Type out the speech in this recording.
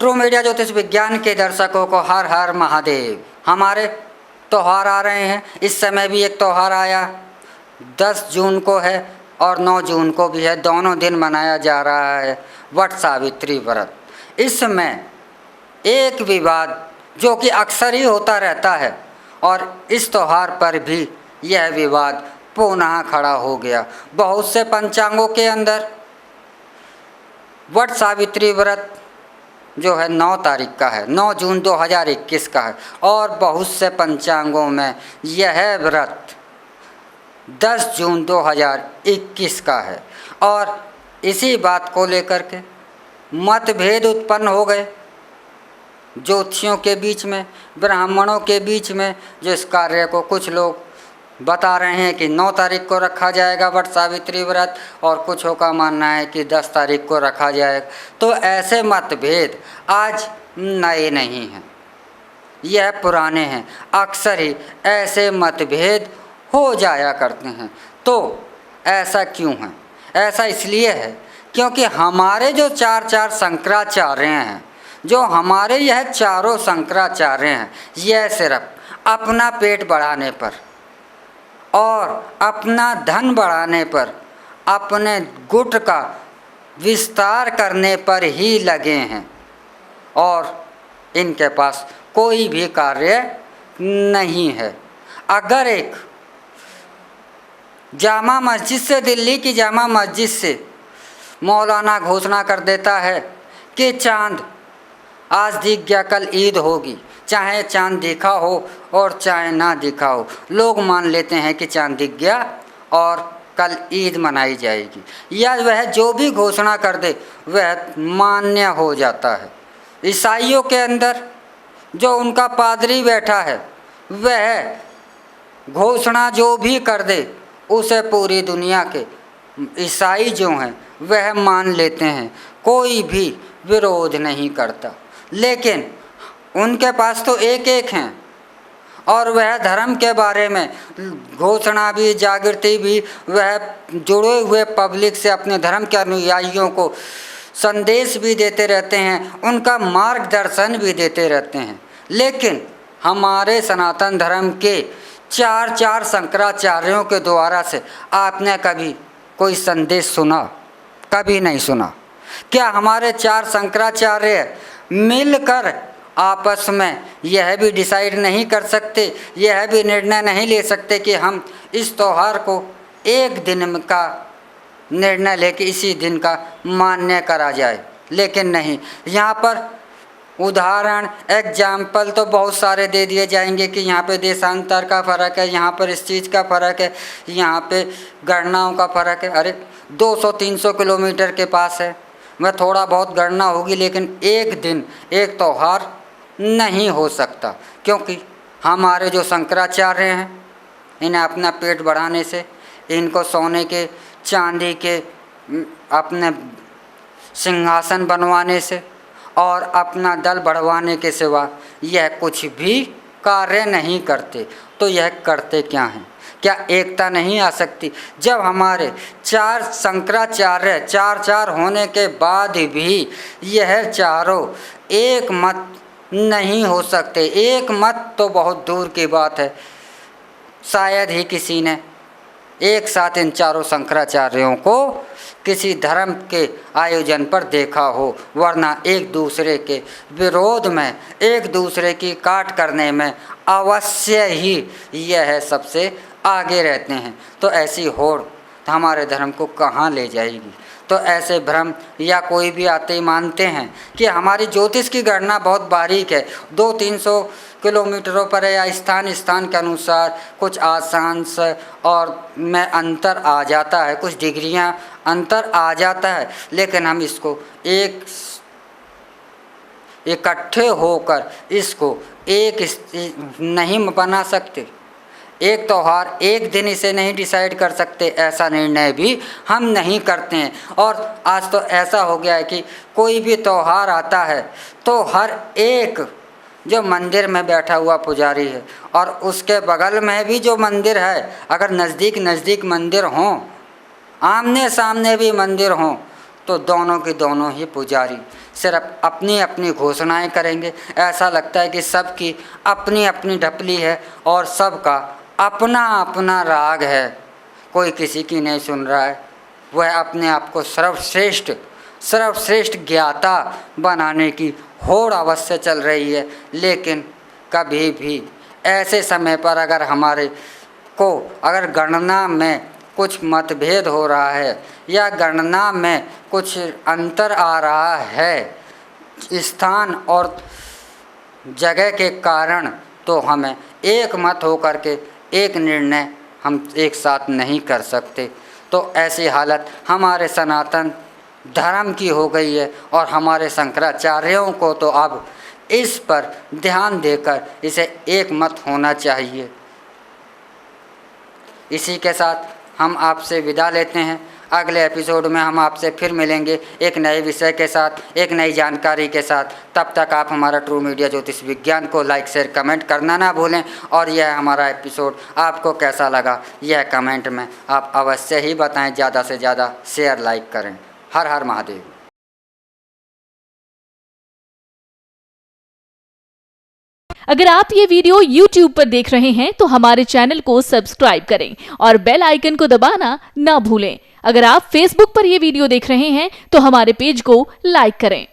True media ज्योतिष विज्ञान के दर्शकों को हर हर महादेव। हमारे त्यौहार आ रहे हैं। इस समय भी एक त्यौहार आया, 10 जून को है और 9 जून को भी है। दोनों दिन मनाया जा रहा है वट सावित्री व्रत। इसमें एक विवाद जो कि अक्सर ही होता रहता है और इस त्यौहार पर भी यह विवाद पुनः खड़ा हो गया। बहुत से पंचांगों के अंदर वट सावित्री व्रत जो है 9 तारीख का है, 9 जून 2021 का है, और बहुत से पंचांगों में यह व्रत 10 जून 2021 का है। और इसी बात को लेकर के मतभेद उत्पन्न हो गए ज्योतिषियों के बीच में, ब्राह्मणों के बीच में। जो इस कार्य को कुछ लोग बता रहे हैं कि 9 तारीख को रखा जाएगा वट सावित्री व्रत, और कुछों का मानना है कि 10 तारीख को रखा जाएगा। तो ऐसे मतभेद आज नए नहीं हैं, यह पुराने हैं। अक्सर ही ऐसे मतभेद हो जाया करते हैं। तो ऐसा क्यों है? ऐसा इसलिए है क्योंकि हमारे जो चार शंकराचार्य हैं, जो हमारे यह चारों शंकराचार्य हैं, यह सिर्फ अपना पेट बढ़ाने पर और अपना धन बढ़ाने पर, अपने गुट का विस्तार करने पर ही लगे हैं और इनके पास कोई भी कार्य नहीं है। अगर एक जामा मस्जिद से, दिल्ली की जामा मस्जिद से मौलाना घोषणा कर देता है कि चाँद आज दिख गया, कल ईद होगी, चाहे चाँद दिखा हो और चाहे ना दिखा हो, लोग मान लेते हैं कि चाँद दिख गया और कल ईद मनाई जाएगी, या वह जो भी घोषणा कर दे वह मान्य हो जाता है। ईसाइयों के अंदर जो उनका पादरी बैठा है, वह घोषणा जो भी कर दे उसे पूरी दुनिया के ईसाई जो हैं वह मान लेते हैं, कोई भी विरोध नहीं करता। लेकिन उनके पास तो एक हैं और वह धर्म के बारे में घोषणा भी, जागृति भी, वह जुड़े हुए पब्लिक से, अपने धर्म के अनुयायियों को संदेश भी देते रहते हैं, उनका मार्गदर्शन भी देते रहते हैं। लेकिन हमारे सनातन धर्म के चार शंकराचार्यों के द्वारा से आपने कभी कोई संदेश सुना? कभी नहीं सुना। क्या हमारे 4 शंकराचार्य मिलकर आपस में यह भी डिसाइड नहीं कर सकते, यह भी निर्णय नहीं ले सकते कि हम इस त्यौहार को एक दिन का निर्णय लेके इसी दिन का मान्य करा जाए? लेकिन नहीं, यहाँ पर उदाहरण, एग्जाम्पल तो बहुत सारे दे दिए जाएंगे कि यहाँ पे देशांतर का फ़र्क है, यहाँ पर इस चीज़ का फ़र्क है, यहाँ पे गणनाओं का फ़र्क है। अरे 200-300 किलोमीटर के पास है, वह थोड़ा बहुत गणना होगी, लेकिन एक दिन एक त्यौहार नहीं हो सकता। क्योंकि हमारे जो शंकराचार्य हैं, इन्हें अपना पेट बढ़ाने से, इनको सोने के, चांदी के अपने सिंहासन बनवाने से और अपना दल बढ़वाने के सिवा यह कुछ भी कार्य नहीं करते। तो यह करते क्या हैं? क्या एकता नहीं आ सकती? जब हमारे 4 शंकराचार्य 4 होने के बाद भी यह चारों एक मत नहीं हो सकते, एक मत तो बहुत दूर की बात है, शायद ही किसी ने एक साथ इन चारों शंकराचार्यों को किसी धर्म के आयोजन पर देखा हो, वरना एक दूसरे के विरोध में, एक दूसरे की काट करने में अवश्य ही यह सबसे आगे रहते हैं। तो ऐसी होड़ हमारे धर्म को कहाँ ले जाएगी? तो ऐसे भ्रम या कोई भी आते ही मानते हैं कि हमारी ज्योतिष की गणना बहुत बारीक है, 200-300 किलोमीटरों पर है, या स्थान के अनुसार कुछ आसांश और में अंतर आ जाता है, कुछ डिग्रियां अंतर आ जाता है। लेकिन हम इसको एक इकट्ठे होकर इसको एक नहीं बना सकते, एक त्यौहार एक दिन इसे नहीं डिसाइड कर सकते, ऐसा निर्णय भी हम नहीं करते हैं। और आज तो ऐसा हो गया है कि कोई भी त्यौहार आता है तो हर एक जो मंदिर में बैठा हुआ पुजारी है और उसके बगल में भी जो मंदिर है, अगर नज़दीक मंदिर हों, आमने सामने भी मंदिर हों, तो दोनों के दोनों ही पुजारी सिर्फ अपनी अपनी घोषणाएं करेंगे। ऐसा लगता है कि सबकी अपनी अपनी ढपली है और सबका अपना अपना राग है, कोई किसी की नहीं सुन रहा है। वह अपने आप को सर्वश्रेष्ठ ज्ञाता बनाने की होड़ अवश्य चल रही है। लेकिन कभी भी ऐसे समय पर अगर गणना में कुछ मतभेद हो रहा है या गणना में कुछ अंतर आ रहा है स्थान और जगह के कारण, तो हमें एक मत होकर के एक निर्णय हम एक साथ नहीं कर सकते। तो ऐसी हालत हमारे सनातन धर्म की हो गई है और हमारे शंकराचार्यों को तो अब इस पर ध्यान देकर इसे एक मत होना चाहिए। इसी के साथ हम आपसे विदा लेते हैं। अगले एपिसोड में हम आपसे फिर मिलेंगे एक नए विषय के साथ, एक नई जानकारी के साथ। तब तक आप हमारा ट्रू मीडिया ज्योतिष विज्ञान को लाइक शेयर कमेंट करना ना भूलें। और यह हमारा एपिसोड आपको कैसा लगा यह कमेंट में आप अवश्य ही बताएं। ज़्यादा से ज़्यादा शेयर लाइक करें। हर हर महादेव। अगर आप ये वीडियो YouTube पर देख रहे हैं तो हमारे चैनल को सब्सक्राइब करें और बेल आइकन को दबाना ना भूलें। अगर आप Facebook पर ये वीडियो देख रहे हैं तो हमारे पेज को लाइक करें।